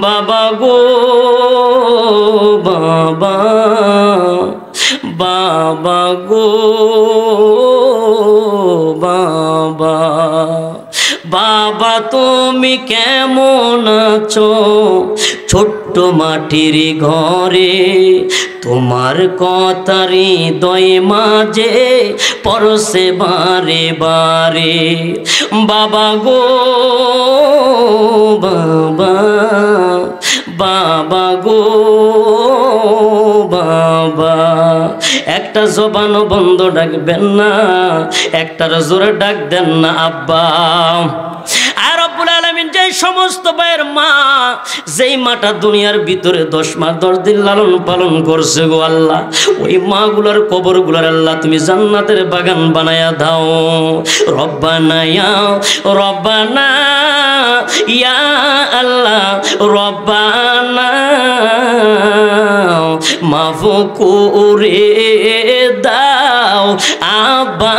বাবা গো বাবা, বাবা গো বাবা, বাবা তুমি কেমন আছো ছোট্ট মাটির ঘরে, তোমার কথা হৃদয়ে মাঝে পরশে বারে বারে। বাবা গো বাবা, বাবা গো বাবা, একটা জবান বন্ধ ডাকবেন না, একটার জোরে ডাক দেন না আব্বা। আর রব্বুল আলামিন যে সমস্ত ভাইয়ের মা, যেই মাটা দুনিয়ার ভিতরে 10 মাস 10 দিন লালন পালন করছে গো আল্লাহ, ওই মাগুলার কবরগুলার আল্লাহ তুমি জান্নাতের বাগান বানায়া দাও। রব্বানা ইয়া রব্বানা ইয়া আল্লাহ, রব্বানা মাফ করে দাও আব্বা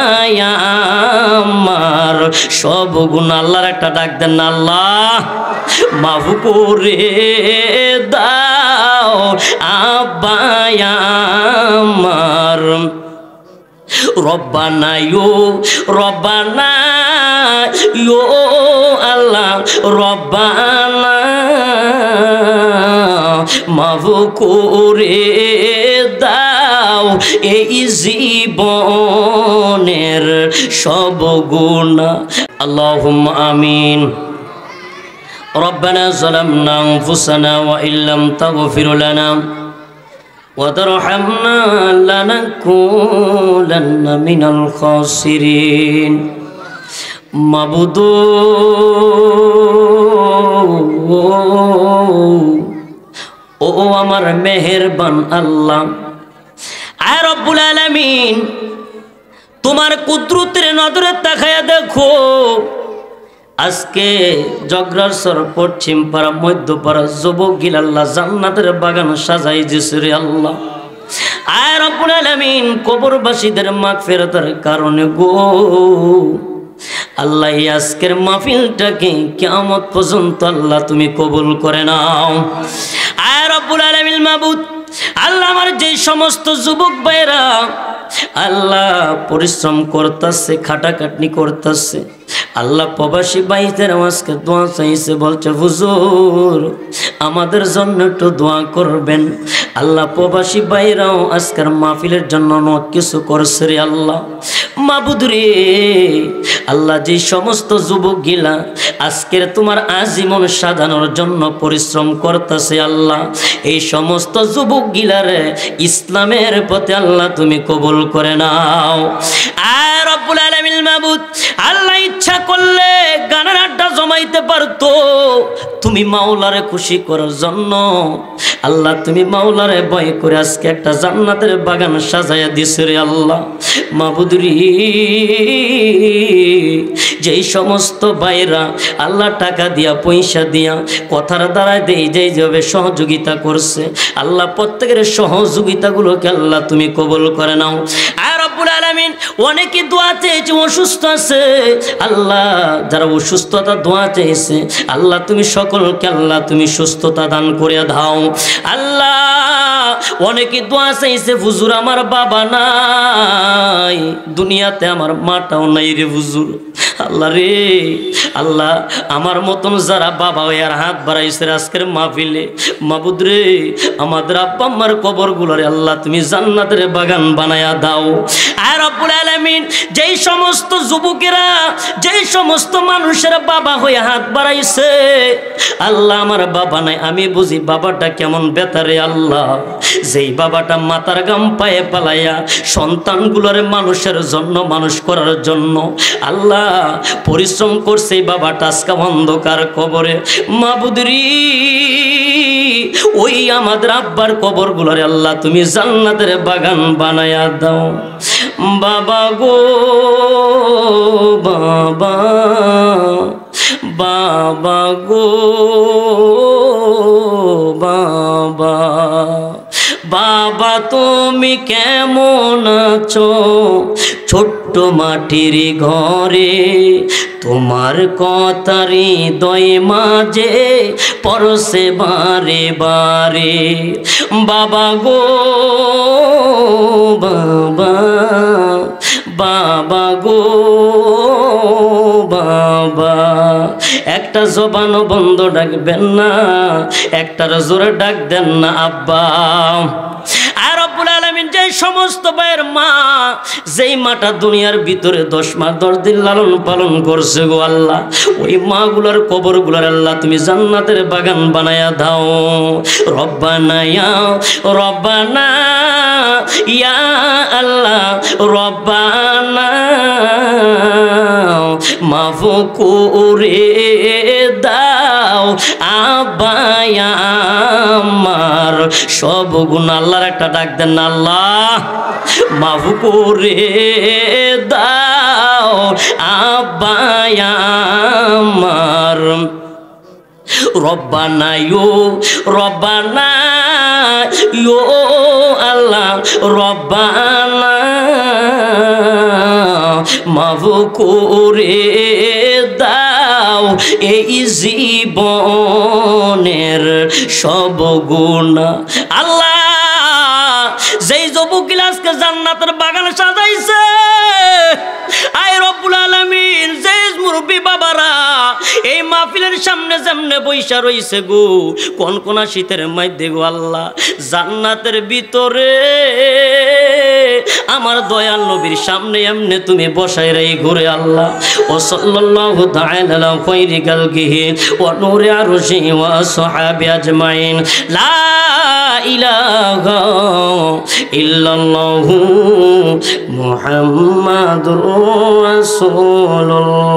আমার সব গুনাহ। আল্লাহর একটা ডাক দেন না, আল্লাহ মাফ করে দাও আব্বা আমার। রব্বানা রব্বানা ইয়ো আল্লাহ, রব্বানা মাফ করে দাও এই জীবনের সব গুনাহ। আল্লাহুম্মা আমিন। রব্বানা যালামনা আনফুসানা ওয়া ইল্লাম তাগফির লানা وترحمنا لنكونن من الخاسرين। মাবুদ ও আমার মেহেরবান আল্লাহ, আয় রব্বুল আলামিন, তোমার কুদরতের নজরে তাকায়া দেখো, আজকে জগরাসর পশ্চিম পাড়া মধ্যপাড়া যুবক গিল আল্লাহ জান্নাতের বাগান সাজাই দিয়েছে রে আল্লাহ। আয় রব্বুল আলামিন, কবরবাসীদের মাগফিরাতের কারণে গো আল্লাহ আজকের মাহফিলটাকে কিয়ামত পর্যন্ত আল্লাহ তুমি কবুল করে নাও। আয় রব্বুল আলামিন মাবুদ আল্লাহ, আমার যে সমস্ত যুবক ভাইরা আল্লাহ পরিশ্রম করতেছে, খাটাখাটনি করতেছে, আল্লাহ প্রবাসী ভাইদের আজকে দোয়া চাইছে, বলছে হুজুর আমাদের জন্য একটু দোয়া করবেন। আল্লাহ প্রবাসী ভাইরাও আজকের মাহফিলের জন্য অনেক কিছু করছে রে আল্লাহ। মাবুদ রে আল্লাহ, যে সমস্ত যুবক গিলা আজকের তোমার আজীবন সাজানোর জন্য পরিশ্রম করতেছে আল্লাহ, এই সমস্ত যুবক গিলারে ইসলামের পথে আল্লাহ তুমি কবুল করে নাও। আয় রব্বুল আলামিন মাবুদ আল্লাহ, ইচ্ছা করলে গানের আড্ডা জমাইতে পারতো, তুমি মাওলারে খুশি করার জন্য আল্লাহ তুমি মাওলারে ভয় করে আজকে একটা জান্নাতের বাগান সাজায়া দিছে রে আল্লাহ। মাবুদ রে, যেই সমস্ত ভাইরা আল্লাহ টাকা দিয়া পয়সা দিয়া কথার দ্বারায় দেই যেভাবে সহযোগিতা করছে আল্লাহ, প্রত্যেকের সহযোগিতাগুলোকে আল্লাহ তুমি কবুল করে নাও। আর রব্বুল আলামিন, অনেকে দোয়া চেয়েছে অসুস্থ আছে আল্লাহ, যারা অসুস্থতা দোয়া চেয়েছে আল্লাহ তুমি সকলকে আল্লাহ তুমি সুস্থতা দান করে দাও আল্লাহ। অনেকে দোয়া চাইছে হুজুর আমার বাবা নাই, দুনিয়াতে আমার মাটাও নাই রে হুজুর। আল্লাহ রে আল্লাহ, আমার মতন যারা বাবা আর হাত বাড়াইছে আজকের মাহফিলে, মাবুদ রে আমাদের আব্বা আম্মার কবরগুলোরে আল্লাহ তুমি জান্নাতের বাগান বানায়া দাও। আর রব্বুল আলামিন, যেই সমস্ত যুবকেরা যেই সমস্ত মানুষেরা বাবা হয়ে হাত বাড়াইছে আল্লাহ আমার বাবা নাই, আমি বুঝি বাবাটা কেমন বেতারে আল্লাহ, যেই বাবাটা মাথার গাম পায়ে পালাইয়া সন্তানগুলোরে মানুষের জন্য মানুষ করার জন্য আল্লাহ পরিশ্রম করছে, বাবাটা আজকে অন্ধকার কবরে। মাবুদ রে, ওই আমাদের আব্বার কবরগুলোরে আল্লাহ তুমি জান্নাতের বাগান বানায়া দাও। বাবা গো বাবা, বাবা গো বাবা, বাবা তুমি কেমন আছো ছোট্ট মাটির ঘরে, তোমার কথা হৃদয় মাঝে পরশে বারে বারে। বাবা গো বাবা, বাবা গো বাবা। একটা জবান বন্ধ ডাকবেন না, একটার জোরে ডাক দেন না আব্বা। আর রব্বুল আলামিন যে সমস্ত ভাইয়ের মা, যেই মাটা দুনিয়ার ভিতরে 10 মাস 10 দিন লালন পালন করছে গো আল্লাহ, ওই মাগুলার কবরগুলার আল্লাহ তুমি জান্নাতের বাগান বানায়া দাও। রব্বানা ইয়া রব্বানা ইয়া আল্লাহ রব্বানা মাফ করে দাও আব্বা আমার সব গুনাহ। আল্লাহর একটা ডাক দেন না, আল্লাহ মাফ করে দাও আব্বা আমার। রব্বানা ইয়ো আল্লাহ রব্বানা মাফ করে দাও এই জীবনের সব গুনাহ। আল্লাহ যেই যুবক গিলাসকে জান্নাতের বাগান সাজাইছে, আয় রব্বুল আলামিন যে মুরব্বী বাবারা এই মাহফিলের সামনে যেমনে বইসা রইছে গো, কোন কোন শীতের মধ্যে গো আল্লাহ, জান্নাতের ভিতরে আমার দয়াল নবীর সামনে এমনে তুমি বসাই রাই ঘুরে আল্লাহ। ও সাল্লাল্লাহু তাআলা আলা খায়রি খালকিহি ওয়া নূরি আরশি ওয়া সাহাবি আজমাইন। লা ইলাহা ইল্লাল্লাহু মুহাম্মাদুর রাসূলুল্লাহ।